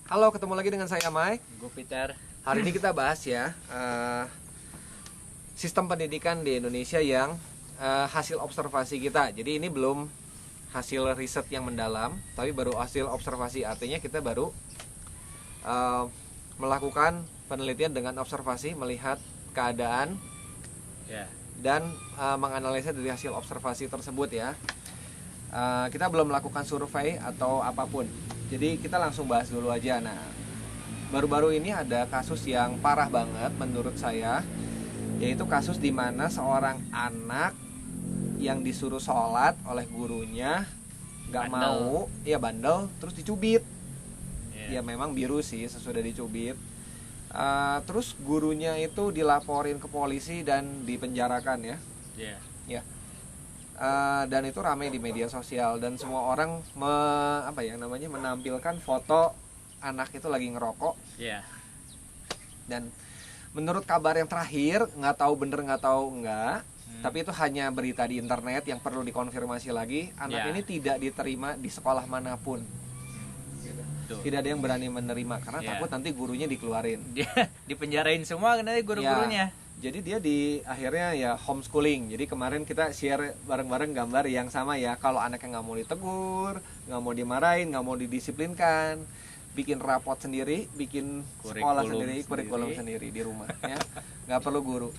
Halo, ketemu lagi dengan saya Mike. Gue Peter. Hari ini kita bahas ya sistem pendidikan di Indonesia yang hasil observasi kita. Jadi ini belum hasil riset yang mendalam, tapi baru hasil observasi. Artinya kita baru melakukan penelitian dengan observasi, melihat keadaan dan menganalisa dari hasil observasi tersebut ya. Kita belum melakukan survei atau apapun. Jadi kita langsung bahas dulu aja. Nah, baru-baru ini ada kasus yang parah banget menurut saya, yaitu kasus di mana seorang anak yang disuruh sholat oleh gurunya nggak mau, ya bandel, terus dicubit. Ya memang biru sih sesudah dicubit. Terus gurunya itu dilaporin ke polisi dan dipenjarakan ya. Ya. Dan itu ramai di media sosial dan semua orang menampilkan foto anak itu lagi ngerokok. Dan menurut kabar yang terakhir, nggak tahu bener nggak tahu enggak, tapi itu hanya berita di internet yang perlu dikonfirmasi lagi. Anak ini tidak diterima di sekolah manapun. Tidak ada yang berani menerima karena takut nanti gurunya dikeluarin. Dia dipenjarain semua nanti guru-gurunya. Jadi dia akhirnya ya homeschooling. Jadi kemarin kita share bareng-bareng gambar yang sama ya. Kalau anaknya nggak mau ditegur, nggak mau dimarahin, nggak mau didisiplinkan, bikin rapot sendiri, bikin sekolah sendiri, kurikulum sendiri di rumah ya. Nggak perlu guru.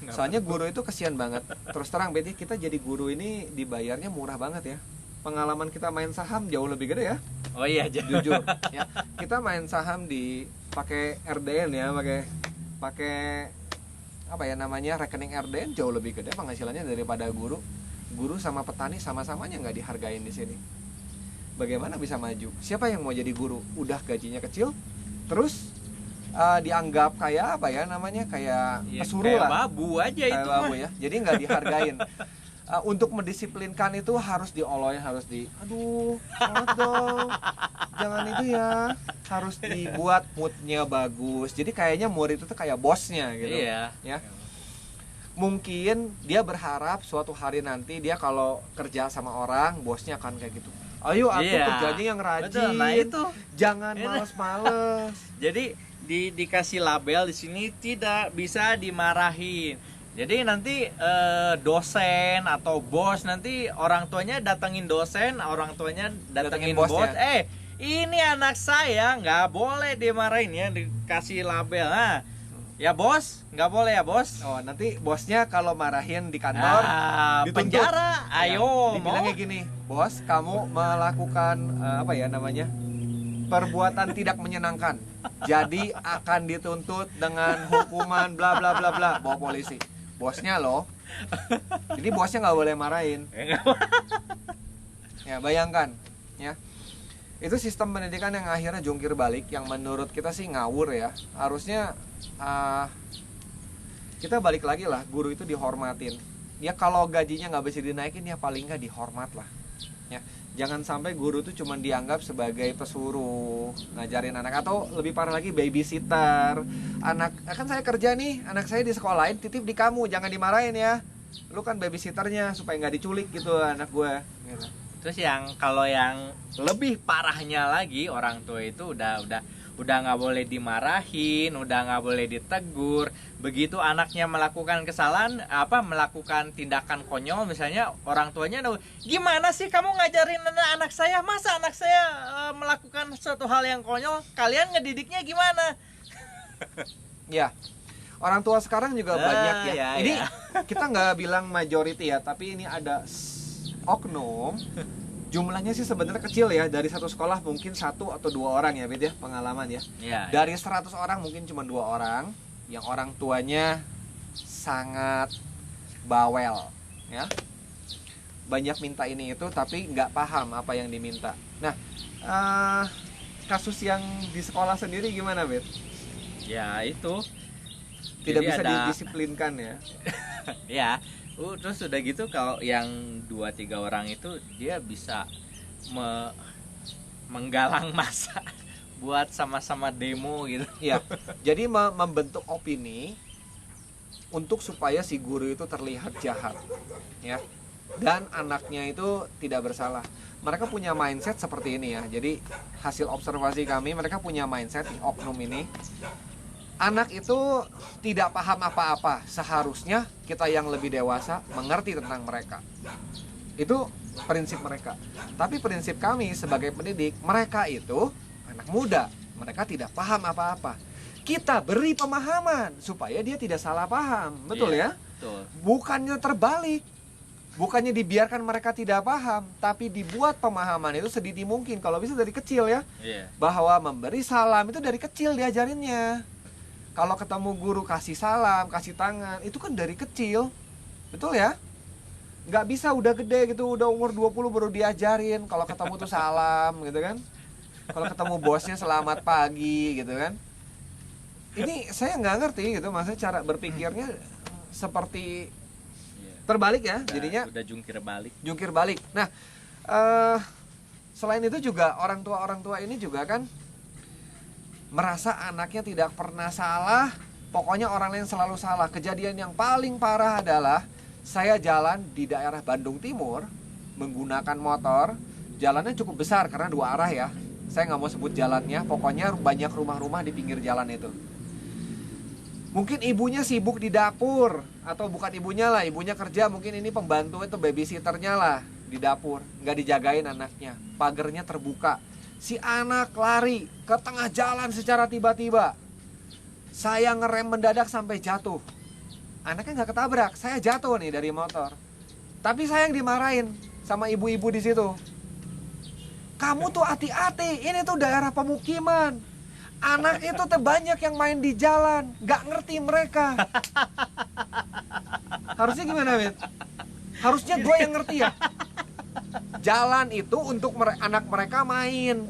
Soalnya guru itu kesian banget. Terus terang Betty, kita jadi guru ini dibayarnya murah banget ya. Pengalaman kita main saham jauh lebih gede ya. Oh iya, jujur ya. Kita main saham pakai RDN ya, pakai rekening RDN jauh lebih gede penghasilannya daripada guru. Guru sama petani sama-samanya nggak dihargain di sini. Bagaimana bisa maju? Siapa yang mau jadi guru? Udah gajinya kecil, terus dianggap kayak kayak pesuruh kayak lah. Babu aja kayak itu babu ya. Jadi nggak dihargain. Untuk mendisiplinkan itu harus dioloy, sholat dong, jangan itu ya, harus dibuat moodnya bagus. Jadi kayaknya murid itu tuh kayak bosnya gitu. Iya. Ya. Mungkin dia berharap suatu hari nanti dia kalau kerja sama orang, bosnya akan kayak gitu. Ayo kerjanya yang rajin. Betul, nah itu. Jangan males-males. Jadi dikasih label di sini tidak bisa dimarahin. Jadi nanti dosen atau bos, nanti orang tuanya datengin dosen, orang tuanya datengin bos. Ini anak saya nggak boleh dimarahin ya, dikasih label. Nah, ya bos, nggak boleh ya bos. Oh, nanti bosnya kalau marahin di kantor, dituntut. Penjara. Ayo, dibilangnya gini, bos, kamu melakukan perbuatan tidak menyenangkan, jadi akan dituntut dengan hukuman bla bla bla bla, bawa polisi. Bosnya loh. Jadi bosnya nggak boleh marahin. Ya bayangkan ya. Itu sistem pendidikan yang akhirnya jungkir balik, yang menurut kita sih ngawur ya. Harusnya kita balik lagi lah, guru itu dihormatin. Ya kalau gajinya nggak bisa dinaikin ya paling nggak dihormat lah. Ya, jangan sampai guru itu cuma dianggap sebagai pesuruh ngajarin anak, atau lebih parah lagi babysitter. Kan saya kerja nih, anak saya di sekolahin, titip di kamu, jangan dimarahin ya. Lu kan babysitternya supaya nggak diculik gitu anak gue. Gitu. Terus kalau yang lebih parahnya lagi, orang tua itu udah nggak boleh dimarahin, udah nggak boleh ditegur. Begitu anaknya melakukan kesalahan, melakukan tindakan konyol, misalnya orang tuanya, gimana sih kamu ngajarin anak saya? Masa anak saya melakukan suatu hal yang konyol? Kalian ngedidiknya gimana? Ya, orang tua sekarang juga banyak ya. Ini kita nggak bilang majority ya, tapi ini ada oknum. Jumlahnya sih sebenarnya kecil ya, dari satu sekolah mungkin 1 atau 2 orang ya, Bid ya, pengalaman ya. Dari 100 orang mungkin cuma 2 orang yang orang tuanya sangat bawel ya. Banyak minta ini itu tapi nggak paham apa yang diminta. Nah, kasus yang di sekolah sendiri gimana, Bid? Ya itu tidak bisa didisiplinkan ya. Ya. Terus udah gitu, kalau yang 2-3 orang itu dia bisa menggalang massa buat sama-sama demo gitu. Ya, jadi membentuk opini untuk supaya si guru itu terlihat jahat, ya. Dan anaknya itu tidak bersalah. mereka punya mindset seperti ini ya. Jadi hasil observasi kami, mereka punya mindset oknum ini. Anak itu tidak paham apa-apa. Seharusnya kita yang lebih dewasa mengerti tentang mereka. Itu prinsip mereka. Tapi prinsip kami sebagai pendidik, mereka itu anak muda. Mereka tidak paham apa-apa. Kita beri pemahaman supaya dia tidak salah paham. Betul ya? Betul. Bukannya terbalik. Bukannya dibiarkan mereka tidak paham, tapi dibuat pemahaman itu sedini mungkin. Kalau bisa dari kecil ya. Bahwa memberi salam itu dari kecil diajarinnya. Kalau ketemu guru kasih salam, kasih tangan, itu kan dari kecil. Betul ya? Nggak bisa udah gede gitu, udah umur 20 baru diajarin. Kalau ketemu tuh salam gitu kan. Kalau ketemu bosnya selamat pagi gitu kan. Ini saya nggak ngerti gitu, maksudnya cara berpikirnya seperti terbalik ya. Jadinya udah jungkir balik. Nah, selain itu juga orang tua ini juga kan merasa anaknya tidak pernah salah, pokoknya orang lain selalu salah. Kejadian yang paling parah adalah saya jalan di daerah Bandung Timur menggunakan motor. Jalannya cukup besar karena 2 arah ya. Saya nggak mau sebut jalannya, pokoknya banyak rumah-rumah di pinggir jalan itu. Mungkin ibunya sibuk di dapur, atau bukan ibunya lah, ibunya kerja, mungkin ini pembantu itu babysitternya lah di dapur, nggak dijagain anaknya, pagernya terbuka. Si anak lari ke tengah jalan secara tiba-tiba. Saya ngerem mendadak sampai jatuh. Anaknya nggak ketabrak, saya jatuh nih dari motor. Tapi saya yang dimarahin sama ibu-ibu di situ. Kamu tuh hati-hati, ini tuh daerah pemukiman. Anak itu tuh banyak yang main di jalan, nggak ngerti mereka. Harusnya gimana, Wit? Harusnya gue yang ngerti ya. Jalan itu untuk anak mereka main.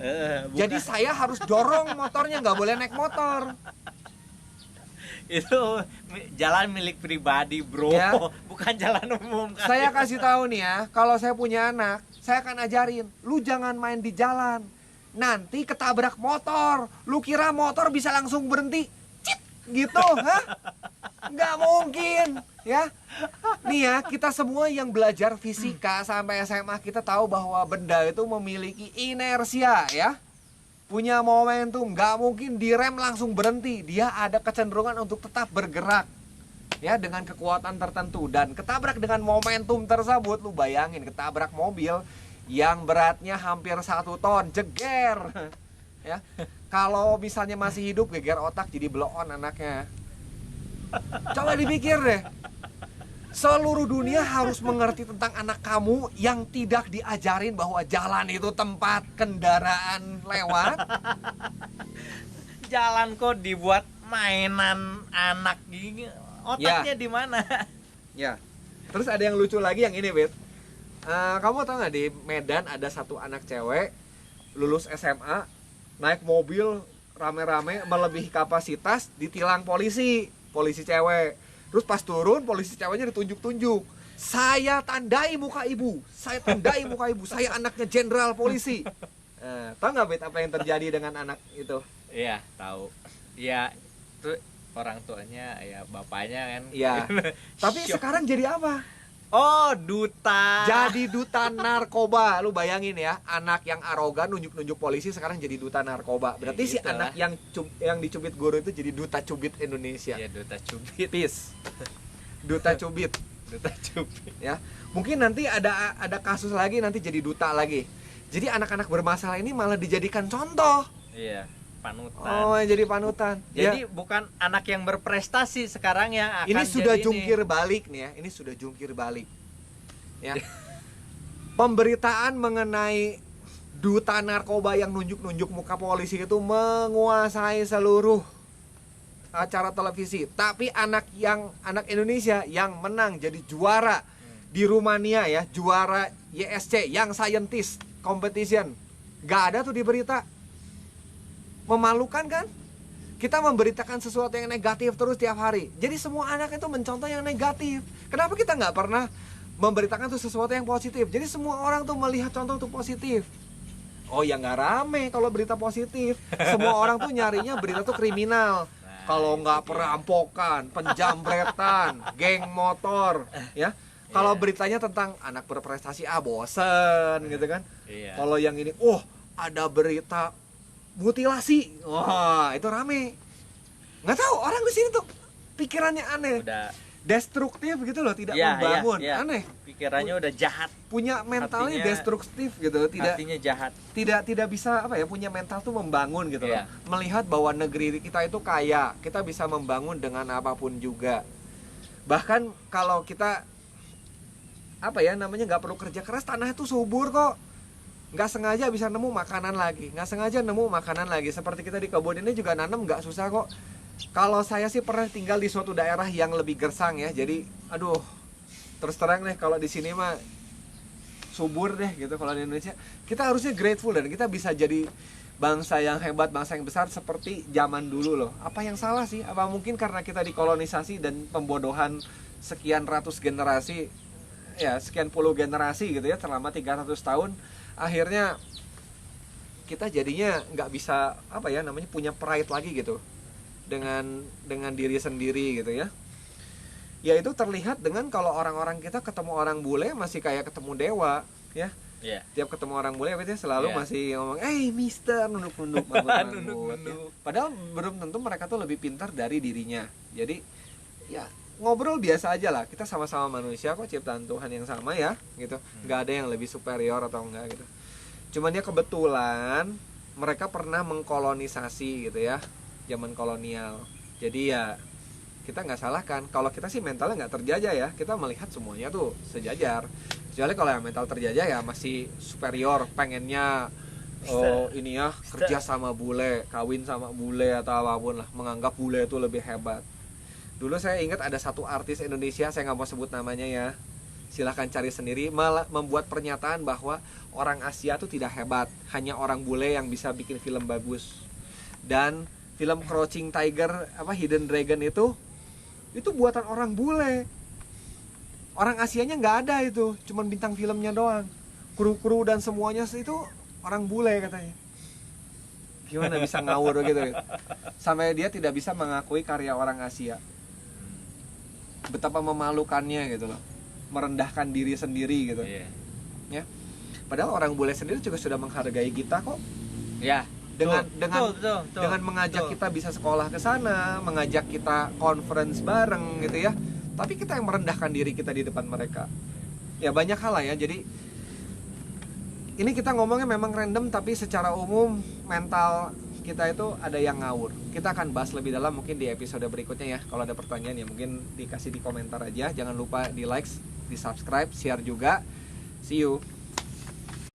Jadi saya harus dorong motornya, nggak boleh naik motor. Itu jalan milik pribadi, bro, ya? Bukan jalan umum. Saya kasih tahu nih ya, kalau saya punya anak, saya akan ajarin, lu jangan main di jalan. Nanti ketabrak motor, lu kira motor bisa langsung berhenti, cip, gitu, hah? Nggak mungkin, ya. Nih ya, kita semua yang belajar fisika sampai SMA, kita tahu bahwa benda itu memiliki inersia, ya. Punya momentum, nggak mungkin direm langsung berhenti. Dia ada kecenderungan untuk tetap bergerak, ya, dengan kekuatan tertentu. Dan ketabrak dengan momentum tersebut, lu bayangin ketabrak mobil yang beratnya hampir 1 ton, jeger, ya. Kalau misalnya masih hidup, geger otak jadi blow on anaknya. Coba dipikir deh. Seluruh dunia harus mengerti tentang anak kamu yang tidak diajarin bahwa jalan itu tempat kendaraan lewat. Jalan kok dibuat mainan anak gini, otaknya di mana? Ya. Terus ada yang lucu lagi yang ini, Bet. Kamu tahu nggak di Medan ada satu anak cewek lulus SMA naik mobil rame-rame melebihi kapasitas, ditilang polisi cewek. Terus pas turun, polisi ceweknya ditunjuk-tunjuk. Saya tandai muka ibu, saya anaknya jenderal polisi. Tahu nggak, Bet, apa yang terjadi dengan anak itu? Iya, tahu. Iya, itu orang tuanya, ya bapaknya kan. Iya. Tapi sekarang jadi apa? Oh, duta. Jadi duta narkoba. Lu bayangin ya, anak yang arogan nunjuk-nunjuk polisi sekarang jadi duta narkoba. Berarti si anak yang dicubit guru itu jadi duta cubit Indonesia. Iya, duta cubit. Peace. Duta cubit. Duta cubit. Ya. Mungkin nanti ada kasus lagi, nanti jadi duta lagi. Jadi anak-anak bermasalah ini malah dijadikan contoh. Iya, panutan. Oh, jadi panutan. Jadi bukan anak yang berprestasi sekarang yang akan ini sudah jadi jungkir balik nih ya. Ini sudah jungkir balik. Ya. Pemberitaan mengenai duta narkoba yang nunjuk-nunjuk muka polisi itu menguasai seluruh acara televisi. Tapi anak Indonesia yang menang jadi juara di Rumania ya, juara YSC yang scientist competition. Gak ada tuh di berita. Memalukan kan? Kita memberitakan sesuatu yang negatif terus tiap hari. Jadi semua anak itu mencontoh yang negatif. Kenapa kita nggak pernah memberitakan tuh sesuatu yang positif? Jadi semua orang tuh melihat contoh tuh positif. Oh ya, nggak rame kalau berita positif. Semua orang tuh nyarinya berita tuh kriminal. Kalau nggak perampokan, penjambretan, geng motor, ya. Kalau beritanya tentang anak berprestasi, bosen gitu kan. Iya. Kalau yang ini, ada berita mutilasi, wah itu rame. Nggak tahu orang di sini tuh pikirannya aneh, Udah destruktif gitu loh, tidak Iya, membangun, iya, iya. aneh. pikirannya udah jahat, Punya mentalnya Hatinya- destruktif gitu, tidak hatinya jahat. tidak bisa apa ya, punya mental tuh membangun gitu loh. Iya. Melihat bahwa negeri kita itu kaya, kita bisa membangun dengan apapun juga. Bahkan kalau kita apa ya namanya, nggak perlu kerja keras, tanah itu subur kok. Nggak sengaja bisa nemu makanan lagi, nggak sengaja nemu makanan lagi. Seperti kita di kebun ini juga nanam nggak susah kok. Kalau saya sih pernah tinggal di suatu daerah yang lebih gersang ya, jadi aduh, terus terang deh kalau di sini mah subur deh gitu. Kalau di Indonesia kita harusnya grateful dan kita bisa jadi bangsa yang hebat, bangsa yang besar seperti zaman dulu loh. Apa yang salah sih? Apa mungkin karena kita dikolonisasi dan pembodohan sekian ratus generasi, ya sekian puluh generasi gitu ya, selama 300 tahun, akhirnya kita jadinya nggak bisa apa ya namanya, punya pride lagi gitu dengan diri sendiri gitu ya. Ya itu terlihat dengan kalau orang-orang kita ketemu orang bule masih kayak ketemu dewa ya. Iya. Tiap ketemu orang bule ya selalu Iya. masih ngomong, mister, nunduk-nunduk, manggut-manggut." Nunduk-nunduk. Ya. Padahal belum tentu mereka tuh lebih pintar dari dirinya. Jadi ya ngobrol biasa aja lah, kita sama-sama manusia kok, ciptaan Tuhan yang sama ya gitu. Nggak ada yang lebih superior atau enggak gitu. Cuman ya kebetulan mereka pernah mengkolonisasi gitu ya, zaman kolonial. Jadi ya kita nggak salahkan. Kalau kita sih mentalnya nggak terjajah ya, kita melihat semuanya tuh sejajar. Kecuali kalau yang mental terjajah ya masih superior, pengennya ini ya kerja sama bule, kawin sama bule atau apapun lah, menganggap bule itu lebih hebat. Dulu saya ingat ada satu artis Indonesia, saya nggak mau sebut namanya ya, silahkan cari sendiri, membuat pernyataan bahwa orang Asia tuh tidak hebat, hanya orang bule yang bisa bikin film bagus. Dan film Crouching Tiger, Hidden Dragon itu buatan orang bule. Orang Asianya nggak ada itu, cuman bintang filmnya doang. Kru-kru dan semuanya itu orang bule katanya. Gimana bisa ngawur gitu? Sampai dia tidak bisa mengakui karya orang Asia. Betapa memalukannya gitu loh, merendahkan diri sendiri gitu. Iya. Ya. Padahal orang bule sendiri juga sudah menghargai kita kok. Ya. Dengan Betul. dengan mengajak kita bisa sekolah ke sana, mengajak kita conference bareng gitu ya. Tapi kita yang merendahkan diri kita di depan mereka. Ya banyak hal lah ya. Jadi ini kita ngomongnya memang random, tapi secara umum mental kita itu ada yang ngawur. Kita akan bahas lebih dalam mungkin di episode berikutnya ya. Kalau ada pertanyaan ya mungkin dikasih di komentar aja. Jangan lupa di like, di subscribe, share juga. See you.